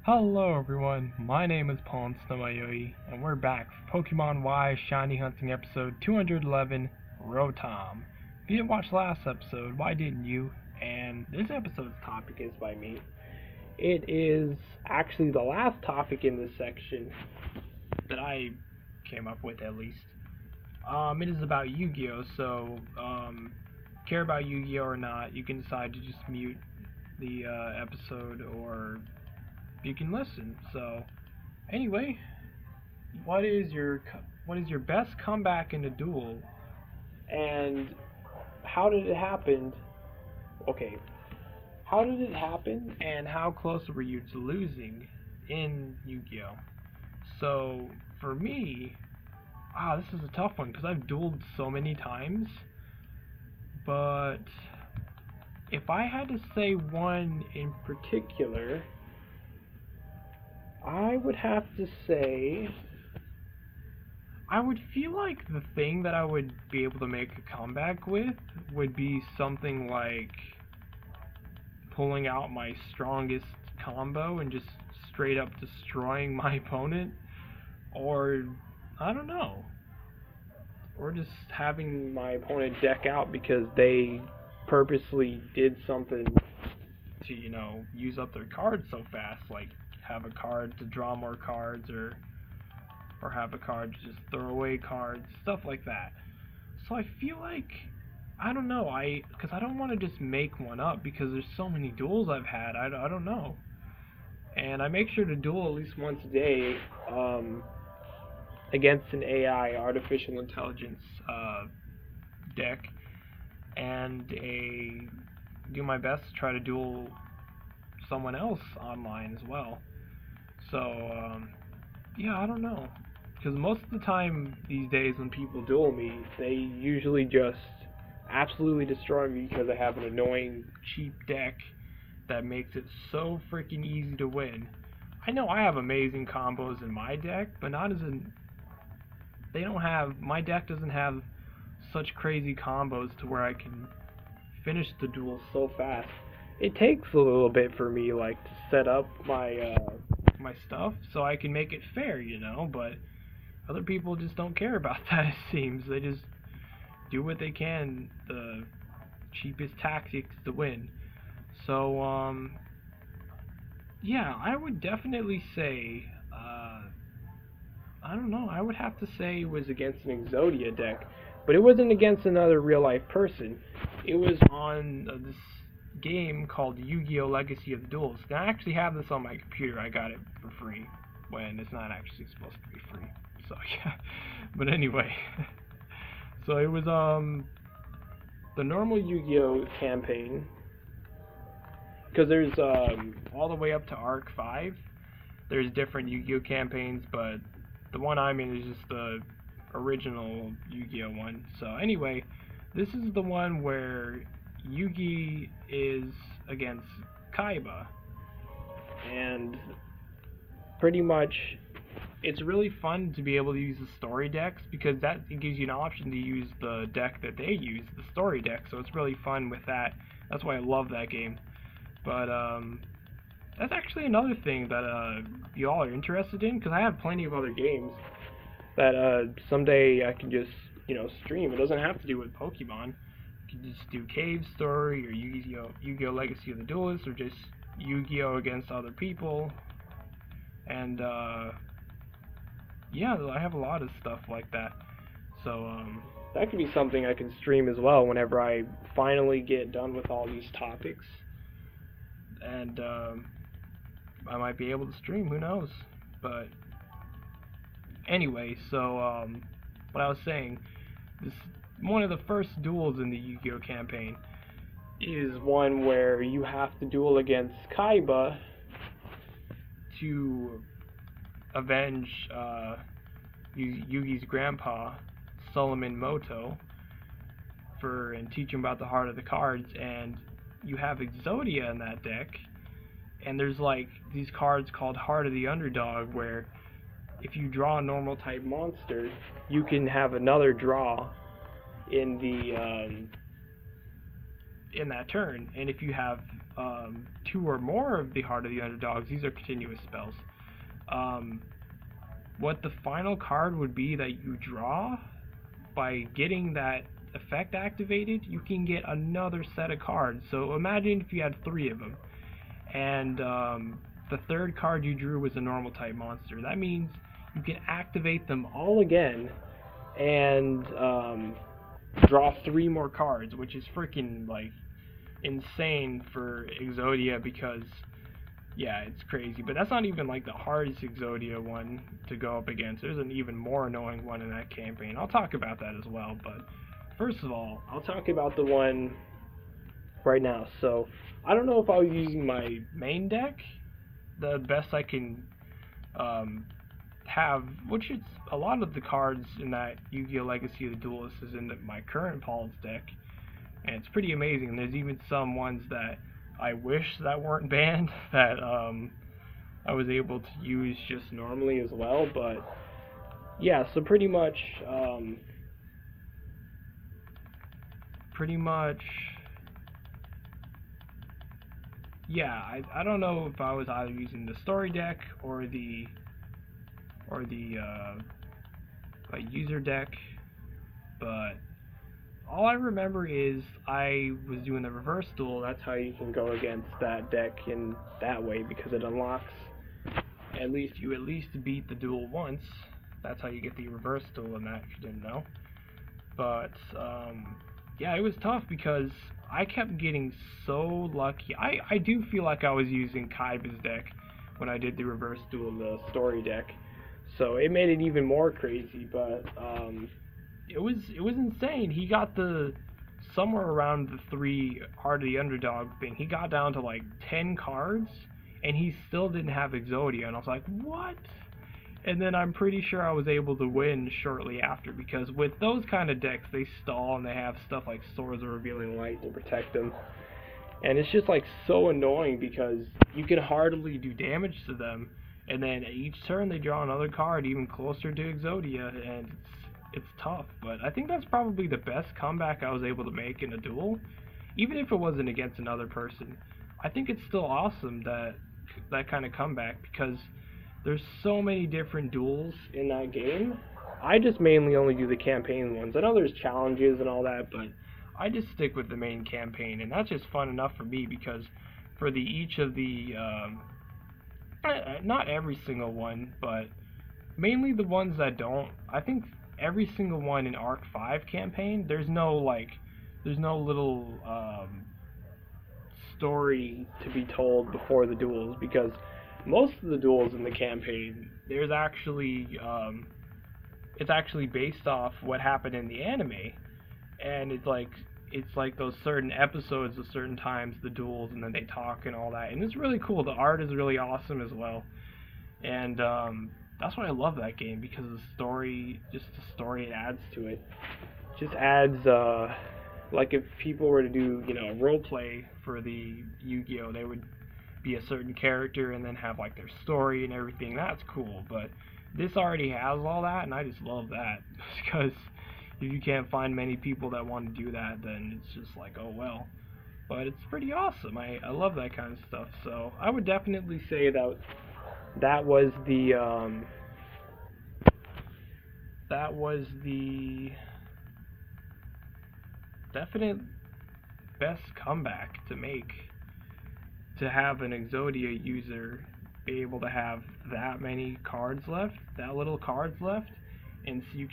Hello everyone, my name is PauLInstaMyooin, and we're back for Pokemon Y Shiny Hunting episode 211, Rotom. If you didn't watch last episode, why didn't you? And this episode's topic is by me. It is actually the last topic in this section that I came up with at least. It is about Yugioh, so care about Yugioh or not, you can decide to just mute the episode or you can listen. So, anyway, what is your best comeback in a duel, and how did it happen? Okay, how did it happen, and how close were you to losing in Yu-Gi-Oh? So, for me, this is a tough one because I've dueled so many times, but if I had to say one in particular, I would have to say I would feel like the thing that I would be able to make a comeback with would be something like pulling out my strongest combo and just straight up destroying my opponent, or I don't know, or just having my opponent deck out because they purposely did something to, use up their cards so fast, like have a card to draw more cards, or have a card to just throw away cards, stuff like that. So I feel like I don't know, because I don't want to just make one up because there's so many duels I've had. I don't know, and I make sure to duel at least once a day against an AI, artificial intelligence deck, and do my best to try to duel someone else online as well. So yeah, I don't know. Because most of the time these days when people duel me, they usually just absolutely destroy me because I have an annoying, cheap deck that makes it so freaking easy to win. I know I have amazing combos in my deck, but not as in. They don't have. My deck doesn't have such crazy combos to where I can finish the duel so fast. It takes a little bit for me, like, to set up my stuff so I can make it fair. But other people just don't care about that, it seems. They just do what they can, the cheapest tactics to win. So, yeah, I would definitely say, I don't know, I would have to say it was against an Exodia deck. But it wasn't against another real life person. It was on this game called Yu-Gi-Oh! Legacy of the Duels. And I actually have this on my computer. I got it for free when it's not actually supposed to be free. So yeah. But anyway. So it was the normal Yu-Gi-Oh! Campaign. Because there's all the way up to Arc 5. There's different Yu-Gi-Oh! Campaigns, but the one I'm in is just the original Yu-Gi-Oh! One. So anyway, this is the one where Yugi is against Kaiba, and pretty much it's really fun to be able to use the story decks because it gives you an option to use the deck that they use, the story deck. So it's really fun with that. That's why I love that game. But that's actually another thing that you all are interested in, because I have plenty of other games that someday I can just stream. It doesn't have to do with Pokemon. You can just do Cave Story or Yu-Gi-Oh! Legacy of the Duelist, or just Yu-Gi-Oh! Against other people. And yeah, I have a lot of stuff like that. So that could be something I can stream as well whenever I finally get done with all these topics. And I might be able to stream, who knows. But anyway, so what I was saying, this one of the first duels in the Yu-Gi-Oh! Campaign is one where you have to duel against Kaiba to avenge Yugi's grandpa, Solomon Moto, and teach him about the heart of the cards. And you have Exodia in that deck, and there's like these cards called Heart of the Underdog, where if you draw a normal type monster, you can have another draw in in that turn. And if you have 2 or more of the Heart of the Underdogs, these are continuous spells. What the final card would be that you draw, by getting that effect activated, you can get another set of cards. So imagine if you had 3 of them, and the 3rd card you drew was a normal type monster. That means you can activate them all again and draw 3 more cards, which is freaking like insane for Exodia, because yeah, it's crazy. But that's not even like the hardest Exodia one to go up against. There's an even more annoying one in that campaign. I'll talk about that as well, but first of all, I'll talk about the one right now. So I don't know if I was using my main deck the best I can have, which is a lot of the cards in that Yu-Gi-Oh! Legacy of the Duelist is in my current Paul's deck, and it's pretty amazing. There's even some ones that I wish that weren't banned that I was able to use just normally as well. But yeah, so pretty much yeah, I don't know if I was either using the story deck or the user deck, but all I remember is I was doing the reverse duel. That's how you can go against that deck in that way, because it unlocks you at least beat the duel once. That's how you get the reverse duel in that, if you didn't know. But yeah, it was tough because I kept getting so lucky. I do feel like I was using Kaiba's deck when I did the reverse duel, the story deck, so it made it even more crazy. But it was insane. He got somewhere around the 3 Heart of the Underdog thing. He got down to like 10 cards, and he still didn't have Exodia, and I was like, what? And then I'm pretty sure I was able to win shortly after, because with those kind of decks, they stall and they have stuff like Swords of Revealing Light to protect them. And it's just like so annoying because you can hardly do damage to them, and then each turn they draw another card even closer to Exodia, and it's tough. But I think that's probably the best comeback I was able to make in a duel, even if it wasn't against another person. I think it's still awesome, that kind of comeback, because there's so many different duels in that game. I just mainly only do the campaign ones. I know there's challenges and all that, but I just stick with the main campaign, and that's just fun enough for me, because for each of the not every single one, but mainly the ones that don't, I think every single one in Arc 5 campaign, there's no little story to be told before the duels, because most of the duels in the campaign, there's actually it's actually based off what happened in the anime, and it's like those certain episodes of certain times, the duels, and then they talk and all that, and it's really cool. The art is really awesome as well, and that's why I love that game, because the story it adds to it. It just adds, like if people were to do, role play for the Yu-Gi-Oh, they would be a certain character and then have like their story and everything. That's cool, but this already has all that, and I just love that, because if you can't find many people that want to do that, then it's just like, oh well. But it's pretty awesome. I love that kind of stuff. So I would definitely say that was the definite best comeback to make, to have an Exodia user be able to have that many cards left, that little cards left, and so you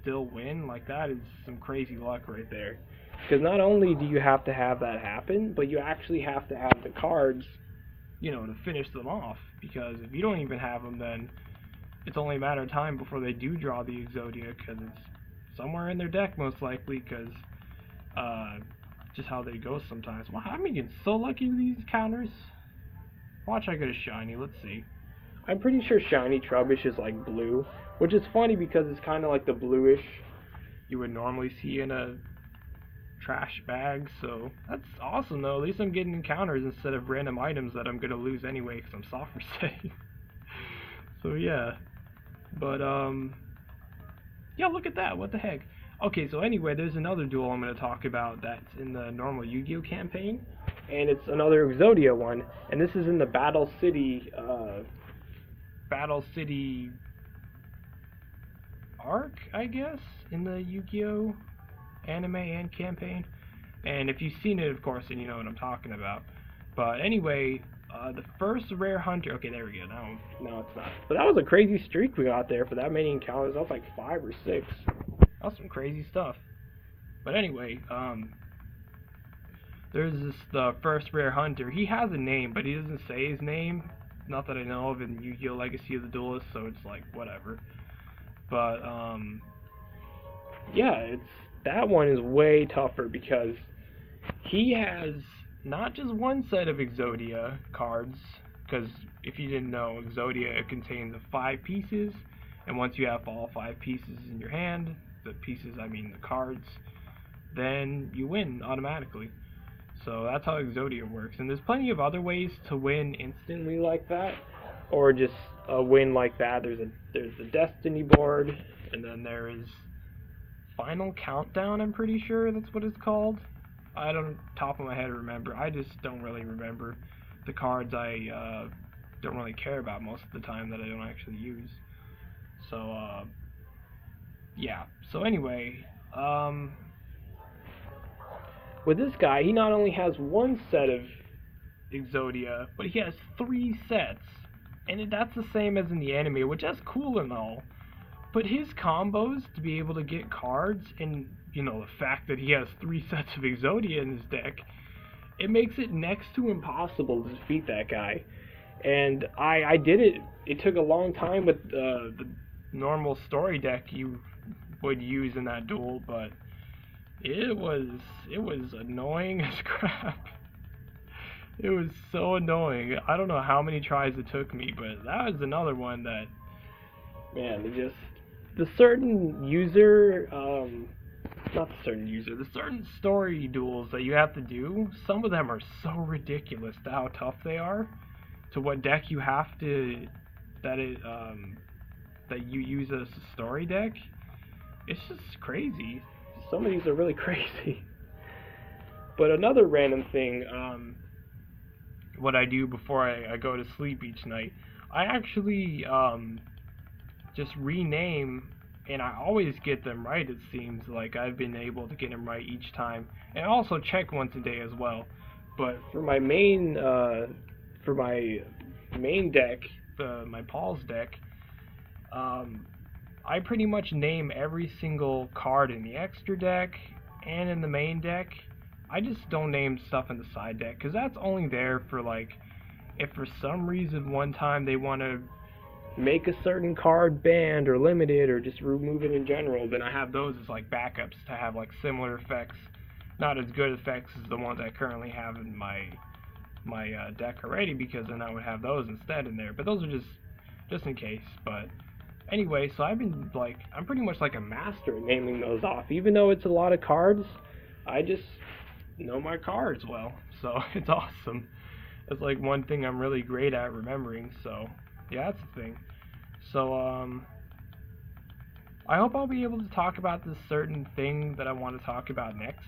still win. Like, that is some crazy luck right there. Because not only do you have to have that happen, but you actually have to have the cards, to finish them off. Because if you don't even have them, then it's only a matter of time before they do draw the Exodia, because it's somewhere in their deck most likely, because just how they go sometimes. Wow, I'm getting so lucky with these counters. Watch I get a shiny, let's see. I'm pretty sure shiny Trubbish is like blue, which is funny because it's kind of like the bluish you would normally see in a trash bag, so that's awesome though. At least I'm getting encounters instead of random items that I'm going to lose anyway because I'm soft resetting. So yeah, but yeah, look at that, what the heck. Okay, so anyway, there's another duel I'm going to talk about that's in the normal Yu-Gi-Oh campaign, and it's another Exodia one, and this is in the Battle City arc, I guess, in the Yu-Gi-Oh anime and campaign. And if you've seen it, of course, then you know what I'm talking about. But anyway, the first rare hunter. Okay, there we go. No, it's not. But that was a crazy streak we got there for that many encounters. That was like 5 or 6. That was some crazy stuff. But anyway, there's the first rare hunter. He has a name, but he doesn't say his name. Not that I know of in Yu-Gi-Oh! Legacy of the Duelist, so it's like whatever. But yeah, that one is way tougher because he has not just one set of Exodia cards, because if you didn't know, Exodia, it contains 5 pieces, and once you have all 5 pieces in your hand, the pieces, I mean the cards, then you win automatically. So that's how Exodia works, and there's plenty of other ways to win instantly like that, or just a win like that. There's the Destiny board, and then there is Final Countdown, I'm pretty sure that's what it's called. I don't, top of my head, remember. I just don't really remember the cards I don't really care about most of the time that I don't actually use. So, yeah. So anyway, with this guy, he not only has one set of Exodia, but he has 3 sets. And that's the same as in the anime, which is cool and all. But his combos to be able to get cards, and you know the fact that he has 3 sets of Exodia in his deck, it makes it next to impossible to defeat that guy. And I did it. It took a long time with the normal story deck you would use in that duel, but it was annoying as crap. It was so annoying. I don't know how many tries it took me, but that was another one that, man, the certain story duels that you have to do, some of them are so ridiculous to how tough they are, to what deck you have to, that you use as a story deck. It's just crazy. Some of these are really crazy. But another random thing, what I do before I go to sleep each night, I actually just rename, and I always get them right. It seems like I've been able to get them right each time, and I also check once a day as well. But for my main deck, my Paul's deck, I pretty much name every single card in the extra deck and in the main deck. I just don't name stuff in the side deck, because that's only there for, like, if for some reason one time they want to make a certain card banned or limited or just remove it in general, then I have those as like backups to have like similar effects. Not as good effects as the ones I currently have in my deck already, because then I would have those instead in there. But those are just in case. But anyway, so I'm pretty much like a master at naming those off. Even though it's a lot of cards, I just know my cards well. So it's awesome. It's like one thing I'm really great at remembering. So yeah, that's the thing. So I hope I'll be able to talk about this certain thing that I want to talk about next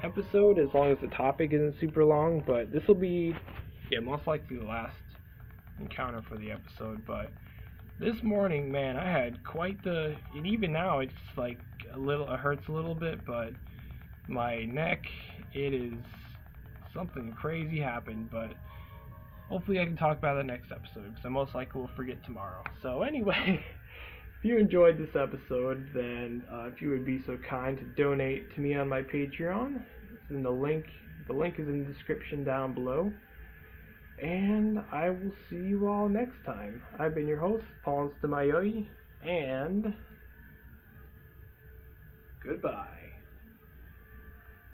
episode, as long as the topic isn't super long. But this will be, yeah, most likely the last encounter for the episode. But this morning, man, I had quite the, and even now it's like it hurts a little bit, but my neck, it is, something crazy happened. But hopefully I can talk about it next episode, because I most likely will forget tomorrow. So anyway, if you enjoyed this episode, then if you would be so kind to donate to me on my Patreon, it's in the link is in the description down below. And I will see you all next time. I've been your host, PauLInstaMyooin, and goodbye.